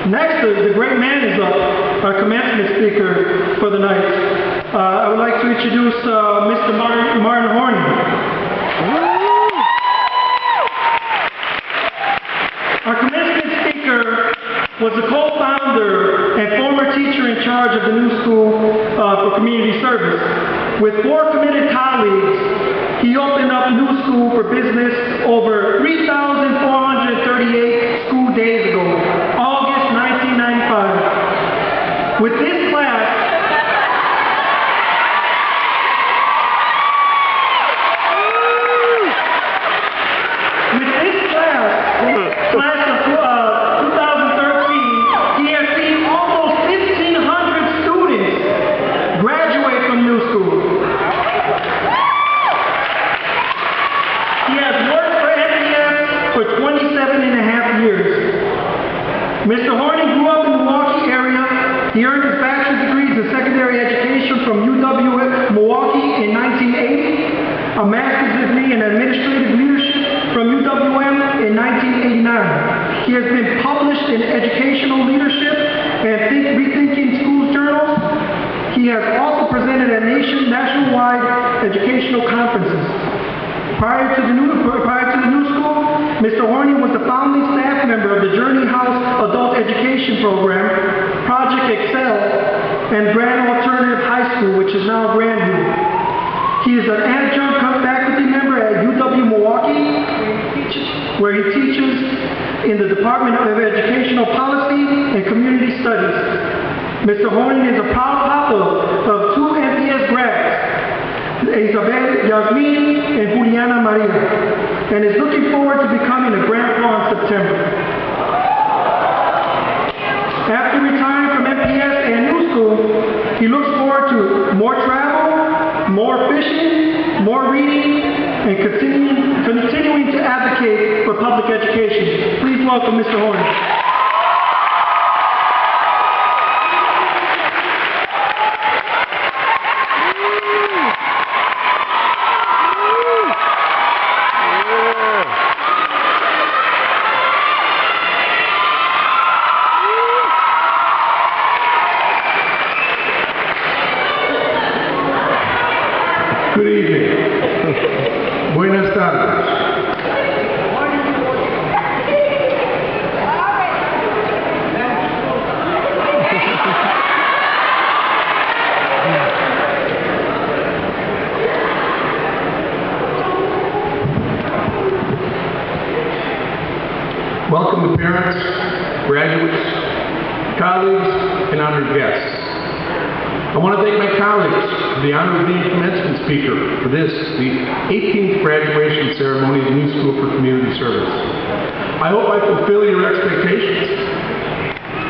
Next, the great man is up, our commencement speaker for the night. I would like to introduce Mr. Martin Horning. Our commencement speaker was the co-founder and former teacher in charge of the new school for community service. With 4 committed colleagues, he opened up new school for business over 3,438 school days ago, August 1995. With this class, class of 2013, he has seen almost 1,500 students graduate from new school. He has worked for MPS for 27.5 years. Mr. Horning grew up in the Milwaukee area. He earned his bachelor's degrees in secondary education from UW Milwaukee in 1980, a master's degree in administrative leadership from UWM in 1989. He has been published in educational leadership and Rethinking Schools journals. He has also presented at nationwide educational conferences. Prior to the new school, Mr. Horning was the founding staff member of the Journey House Adult Education Program, Project Excel, and Grand Alternative High School, which is now Grandview. He is an adjunct faculty member at UW Milwaukee, where he teaches in the Department of Educational Policy and Community Studies. Mr. Horning is a proud papa of 2 MPS grads, Isabel Yasmin and Juliana Maria, and is looking forward to becoming a grandpa in September. After retiring from MPS and new school, he looks forward to more travel, more fishing, more reading, and continuing to advocate for public education. Please welcome Mr. Horning. Good evening. Buenas tardes. Welcome to parents, graduates, colleagues, and honored guests. I want to thank my colleagues for the honor of being commencement speaker for this, the 18th graduation ceremony of the New School for Community Service. I hope I fulfill your expectations.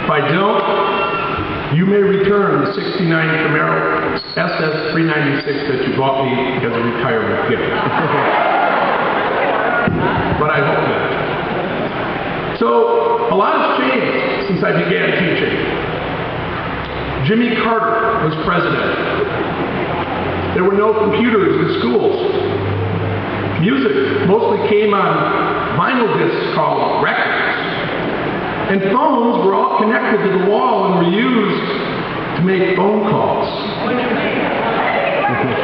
If I don't, you may return the '69 Camaro SS 396 that you bought me as a retirement gift. But I hope not. So, a lot has changed since I began teaching. Jimmy Carter was president. There were no computers in schools. Music mostly came on vinyl discs called records. And phones were all connected to the wall and were used to make phone calls.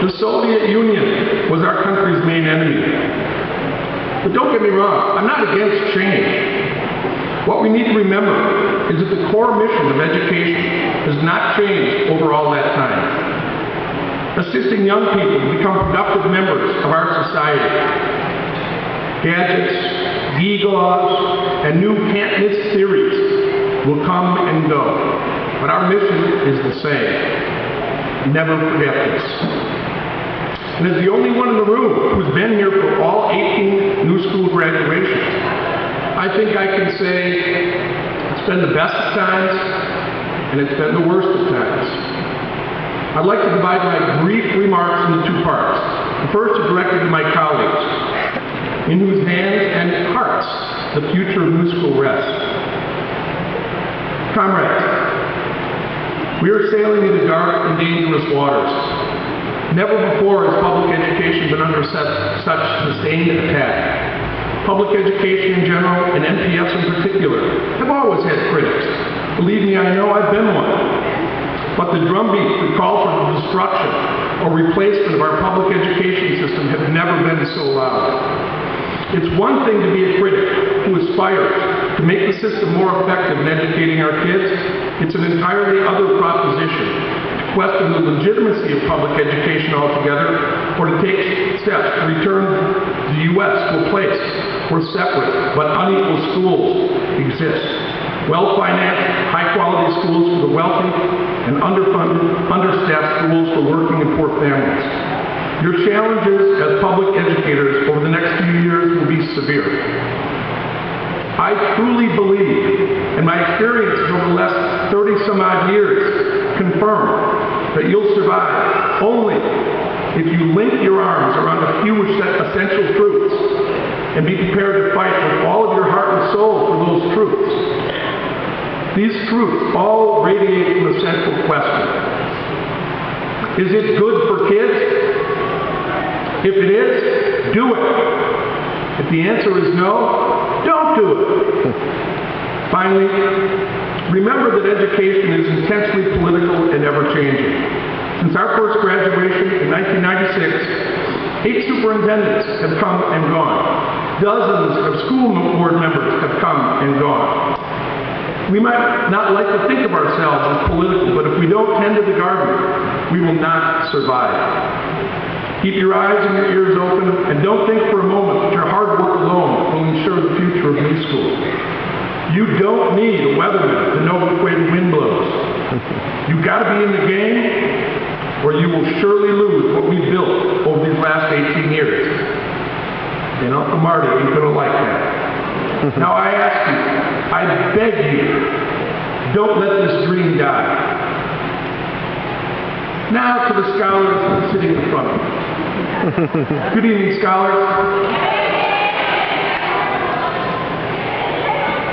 The Soviet Union was our country's main enemy. But don't get me wrong, I'm not against change. What we need to remember is that the core mission of education has not changed over all that time. Assisting young people to become productive members of our society. Gadgets, gewgaws, and new can't-miss theories will come and go. But our mission is the same. Never forget this. And as the only one in the room who's been here for all 18 new school graduations, I think I can say it's been the best of times and it's been the worst of times. I'd like to divide my brief remarks into 2 parts. The first is directed to my colleagues, in whose hands and hearts the future of new school rests. Comrades, we are sailing into dark and dangerous waters. Never before has public education been under such sustained attack. Public education in general, and MPS in particular, have always had critics. Believe me, I know I've been one. But the drumbeats that call for the destruction or replacement of our public education system have never been so loud. It's one thing to be a critic who aspires to make the system more effective in educating our kids. It's an entirely other proposition to question the legitimacy of public education altogether, or to take steps to return the U.S. to a place where separate but unequal schools exist. Well-financed, high-quality schools for the wealthy and underfunded, understaffed schools for working and poor families. Your challenges as public educators over the next few years will be severe. I truly believe, and my experiences over the last 30-some-odd years confirm, that you'll survive only if you link your arms around a few essential truths and be prepared to fight with all of your heart and soul for those truths. These truths all radiate from a central question. Is it good for kids? If it is, do it. If the answer is no, don't do it. Finally, remember that education is intensely political and ever-changing. Since our first graduation in 1996, 8 superintendents have come and gone. Dozens of school board members have come and gone. We might not like to think of ourselves as political, but if we don't tend to the garden, we will not survive. Keep your eyes and your ears open, and don't think for a moment that your hard work alone will ensure the future of New School. You don't need a weatherman to know which way the wind blows. You've got to be in the game, or you will surely lose what we've built over these last 18 years. And Uncle Marty ain't going to like that. Now I ask you, I beg you, don't let this dream die. Now to the scholars sitting in front of me. Good evening, scholars.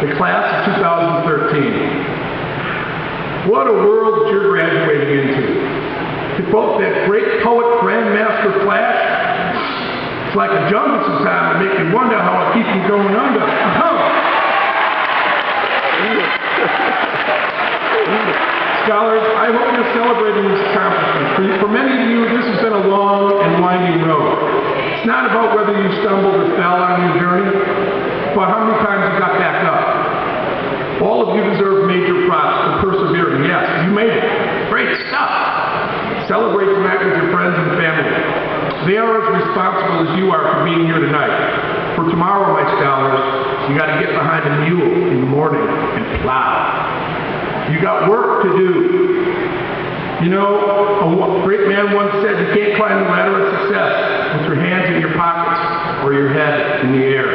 The class of 2013. What a world that you're graduating into. To quote that great poet Grandmaster Flash, it's like a jungle sometimes to make you wonder how I keep you going under. Scholars, I hope you're celebrating this accomplishment. For many of you, this has been a long and winding road. It's not about whether you stumbled or fell on your journey, but how many times you got back up. All of you deserve major props for persevering. Yes, you made it. Great stuff. Celebrate tonight with your friends and family. They are as responsible as you are for being here tonight. For tomorrow, my scholars, you got to get behind a mule in the morning and plow. You got work to do. You know, a great man once said, you can't climb the ladder of success with your hands in your pockets or your head in the air.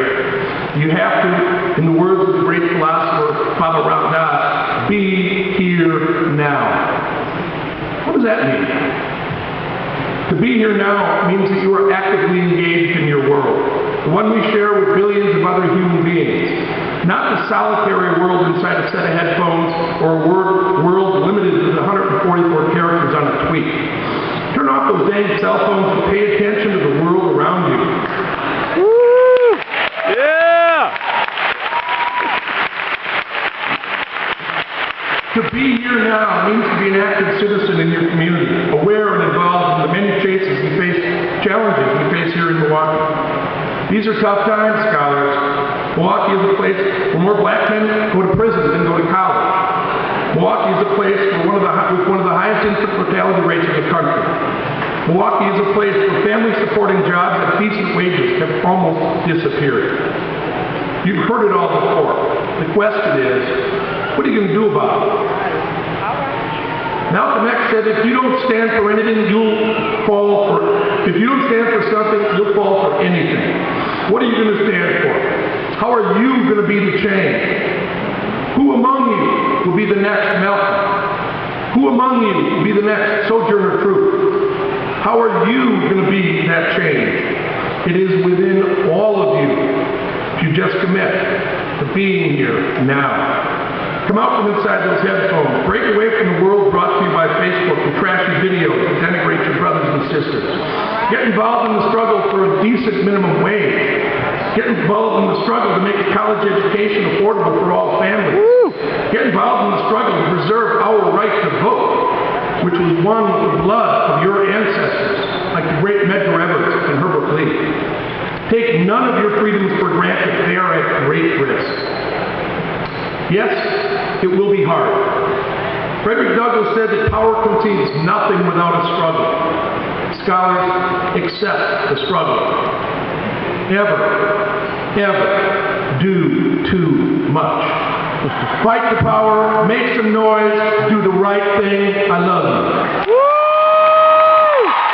You have to, in the words of the great philosopher Father Ramdas, be here now. What does that mean? To be here now means that you are actively engaged in your world, the one we share with billions of other human beings, not the solitary world inside a set of headphones or a world limited to the 144 characters on a tweet. Turn off those dang cell phones and pay attention to the world around you. Woo! Yeah! To be here now means to be an active citizen in your community, aware and involved in the many challenges we face here in Milwaukee. These are tough times, scholars. Milwaukee is a place where more black men go to prison than go to college. Milwaukee is a place with one of the highest infant mortality rates in the country. Milwaukee is a place where family-supporting jobs at decent wages have almost disappeared. You've heard it all before. The question is, what are you going to do about it? Malcolm X said, if you don't stand for anything, you'll fall for it. If you don't stand for something, you'll fall for anything. What are you going to stand for? How are you going to be the change? Who among you will be the next Malcolm? Who among you will be the next Sojourner Truth? How are you going to be that change? It is within all of you to just commit to being here now. Come out from inside those headphones. Break away from the world brought to you by Facebook and trashy videos that denigrate your brothers and sisters. Get involved in the struggle for a decent minimum wage. Get involved in the struggle to make a college education affordable for all families. get involved in the struggle to preserve our right to vote, which was won with the blood of your ancestors, like the great Medgar Evers and Herbert Lee. Take none of your freedoms for granted. They are at great risk. Yes, it will be hard. Frederick Douglass said that power contains nothing without a struggle. Scholars, accept the struggle. Ever do too much. Fight the power, make some noise, do the right thing. I love you.